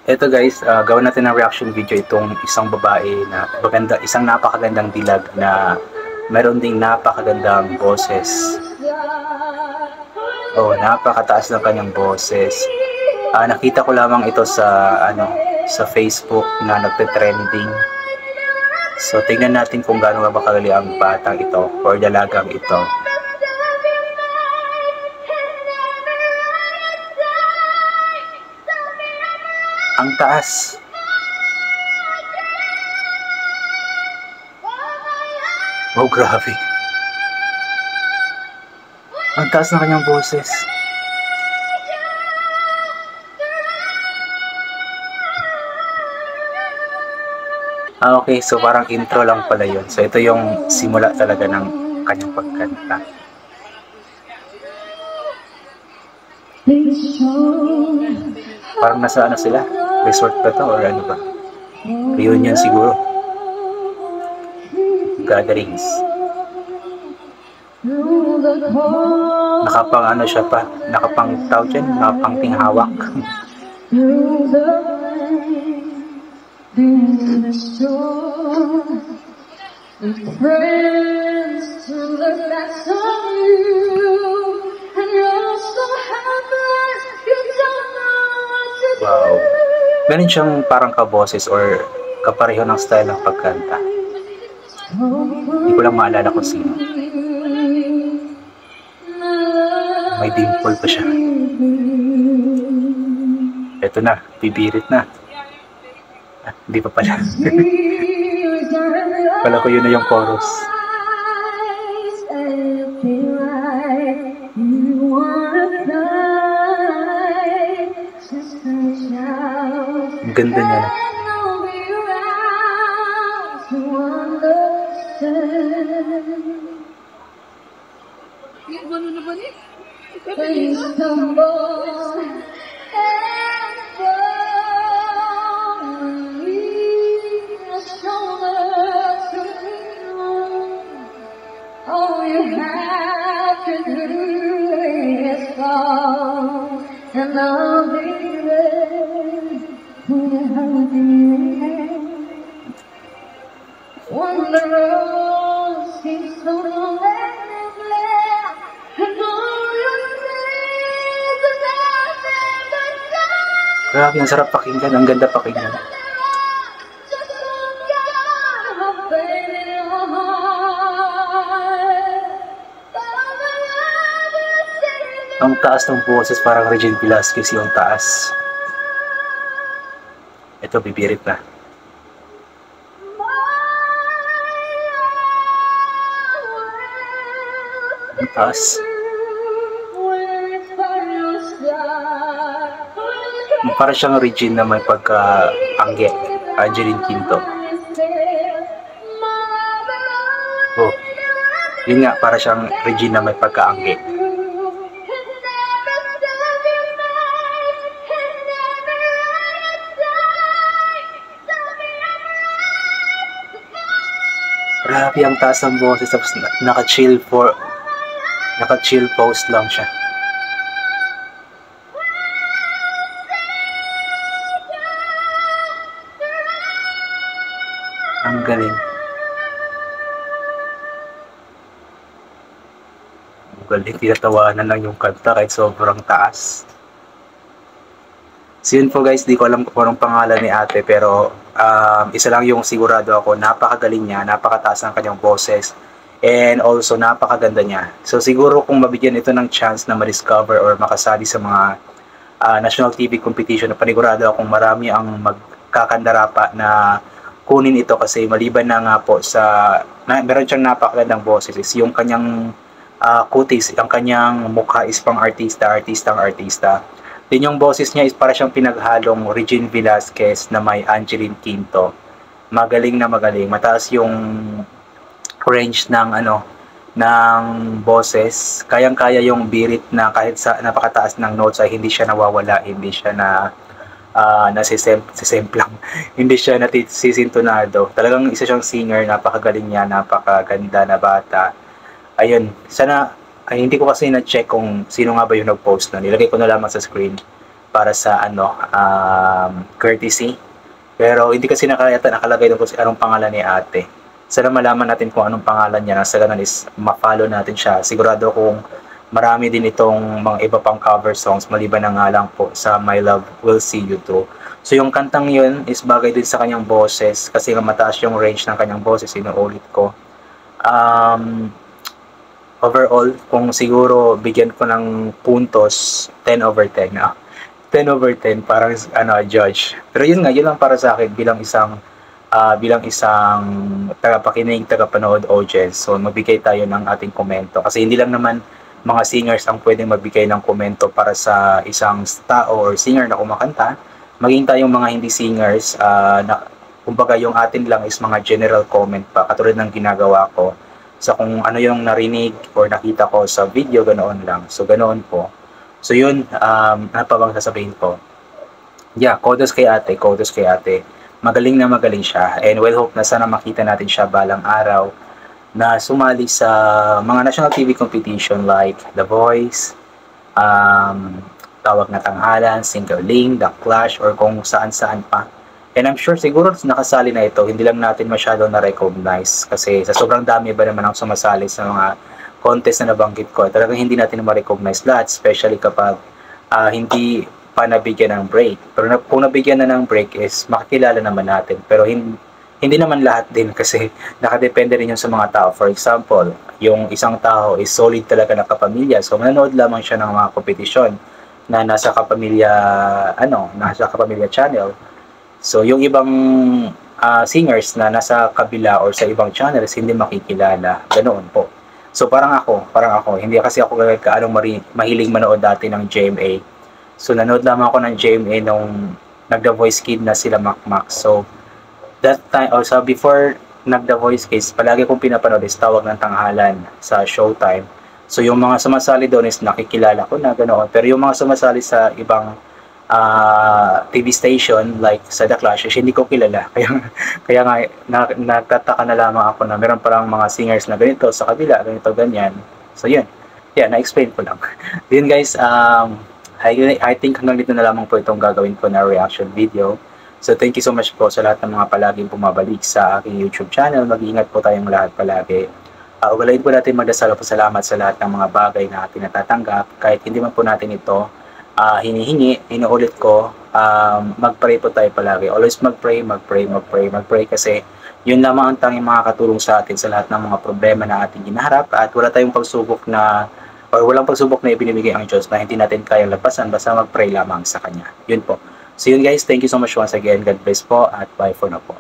Ito guys, gawin natin ng reaction video itong isang babae na maganda, isang napakagandang dilag na meron ding napakagandang boses. Oh, napakataas ng kanyang boses. Nakita ko lamang ito sa sa Facebook na nagte-trending. So tingnan natin kung gaano ba kagaling ang batang ito or dalagang ito. Ang taas. Oh, grabe. Ang taas ng kanyang boses. Okay, so parang intro lang pala yun. So ito yung simula talaga ng kanyang pagkanta. Parang nasa ano sila? Resort ba to or ano ba? Reunion siguro. Gatherings. Nakapang ano siya pa? Nakapang tawag dyan? Nakapang tinghawak. Wow. Meron siyang parang kaboses or kapareho ng style ng pagkanta. Hindi ko lang maalala kung sino. May dimple pa siya. Eto na, bibirit na. Hindi pa pala. Pala ko yun na yung chorus. Ang ganda niya. All you have to do is fall, and I'll be there when you hold me. When the road seems so long and black, and all you need is nothing but time. Grabe, ang sarap pakinggan. Ang ganda pakinggan. Ang taas ng boses, parang Regine Velasquez yung taas. Ito, bibirit na. Ang taas. Para siyang Regine na may pagka-angge. Angeline Quinto. Oh, yun nga, para siyang Regine na may pagka-angge. Grabe ang taas ng boses, tapos naka-chill pose lang siya. Ang galing. Ang galing, tinatawanan lang yung kanta kahit sobrang taas. So yun po guys, di ko alam kung anong pangalan ni ate, pero isa lang yung sigurado ako, napakagaling niya, napakataas ng kanyang boses, and also napakaganda niya. So siguro kung mabigyan ito ng chance na ma-discover or makasali sa mga national TV competition, na panigurado akong marami ang magkakandara pa na kunin ito, kasi maliban na nga po sa meron siyang napakagandang boses, is yung kanyang kutis, ang kanyang mukha is pang artista. Din yung boses niya is para siyang pinaghalong Regine Velasquez na may Angeline Quinto. Magaling na magaling. Mataas yung range ng ng boses. Kayang-kaya yung birit na kahit sa napakataas ng notes ay hindi siya nawawala, hindi siya nasisemplang. Hindi siya nasisintonado. Talagang isa siyang singer, napakagaling niya, napakaganda na bata. Ayun, sana. Ay, hindi ko kasi na-check kung sino nga ba yung nag-post na. Nilagay ko na lamang sa screen. para sa courtesy. Pero hindi kasi nakalagay doon kung anong pangalan ni ate. Sana malaman natin kung anong pangalan niya, nang sa ganun is ma-follow natin siya. Sigurado kung marami din itong mga iba pang cover songs maliban na nga lang po sa My Love Will See You Through. So yung kantang yun is bagay din sa kanyang boses kasi nga mataas yung range ng kanyang boses, inuulit ko. Overall, kung siguro bigyan ko ng puntos, 10 over 10 na. 10 over 10 parang judge. Pero yun nga, yun lang para sa akin bilang isang tagapakinig, tagapanood audience. So magbigay tayo ng ating komento kasi hindi lang naman mga singers ang pwedeng magbigay ng komento para sa isang tao or singer na kumakanta. Maging tayong mga hindi singers, kumbaga yung atin lang is mga general comment pa, katulad ng ginagawa ko sa kung ano yung narinig or nakita ko sa video, ganoon lang. So ganoon po. So yun, ano pa bang sasabihin ko? Yeah, kudos kay ate. Magaling na magaling siya. And well, hope na sana makita natin siya balang araw na sumali sa mga national TV competition like The Voice, Tawag na Tanghalan, Singaling, The Clash, or kung saan-saan pa. And I'm sure siguro nakasali na ito, hindi lang natin masyado na-recognize kasi sa sobrang dami ba naman ang sumasali sa mga contest na nabanggit ko, talagang hindi natin ma-recognize lahat, especially kapag hindi pa nabigyan ng break. Pero kung nabigyan na ng break is makikilala naman natin. Pero hindi naman lahat din kasi nakadepende rin yun sa mga tao. For example, yung isang tao is solid talaga na kapamilya, so manonood lamang siya ng mga kompetisyon na nasa kapamilya channel. So yung ibang singers na nasa kabila or sa ibang channels hindi makikilala. Ganoon po. So parang ako, hindi kasi ako mahilig manood dati ng GMA. So nanood lamang ako ng GMA nung nag-The Voice Kid na sila Makmak. So that time, also before nag-The Voice Kids, palagi kong pinapanood is Tawag ng Tanghalan sa Showtime. So yung mga sumasali doon is nakikilala ko na ganoon. Pero yung mga sumasali sa ibang TV station like sa The Clash, hindi ko kilala. Kaya nga nagtataka na lamang ako na meron parang mga singers na ganito sa kabila, ganito, ganyan. So yun. Yeah, na-explain ko lang. Yun guys, I think hanggang dito na lamang po itong gagawin ko na reaction video. So thank you so much po sa lahat ng mga palaging bumabalik sa aking YouTube channel. Mag-iingat po tayong lahat palagi. Ugalayin po natin magdasal po salamat sa lahat ng mga bagay na ating natatanggap. Kahit hindi man po natin ito hinihingi, inuulit ko, mag-pray po tayo palagi. Always mag-pray kasi yun lamang ang tanging makakatulong sa atin sa lahat ng mga problema na ating hinaharap at walang pagsubok na ibinibigay ang Diyos na hindi natin kayang lampasan basta mag-pray lamang sa Kanya. Yun po. So yun guys, thank you so much once again. God bless po at bye for now po.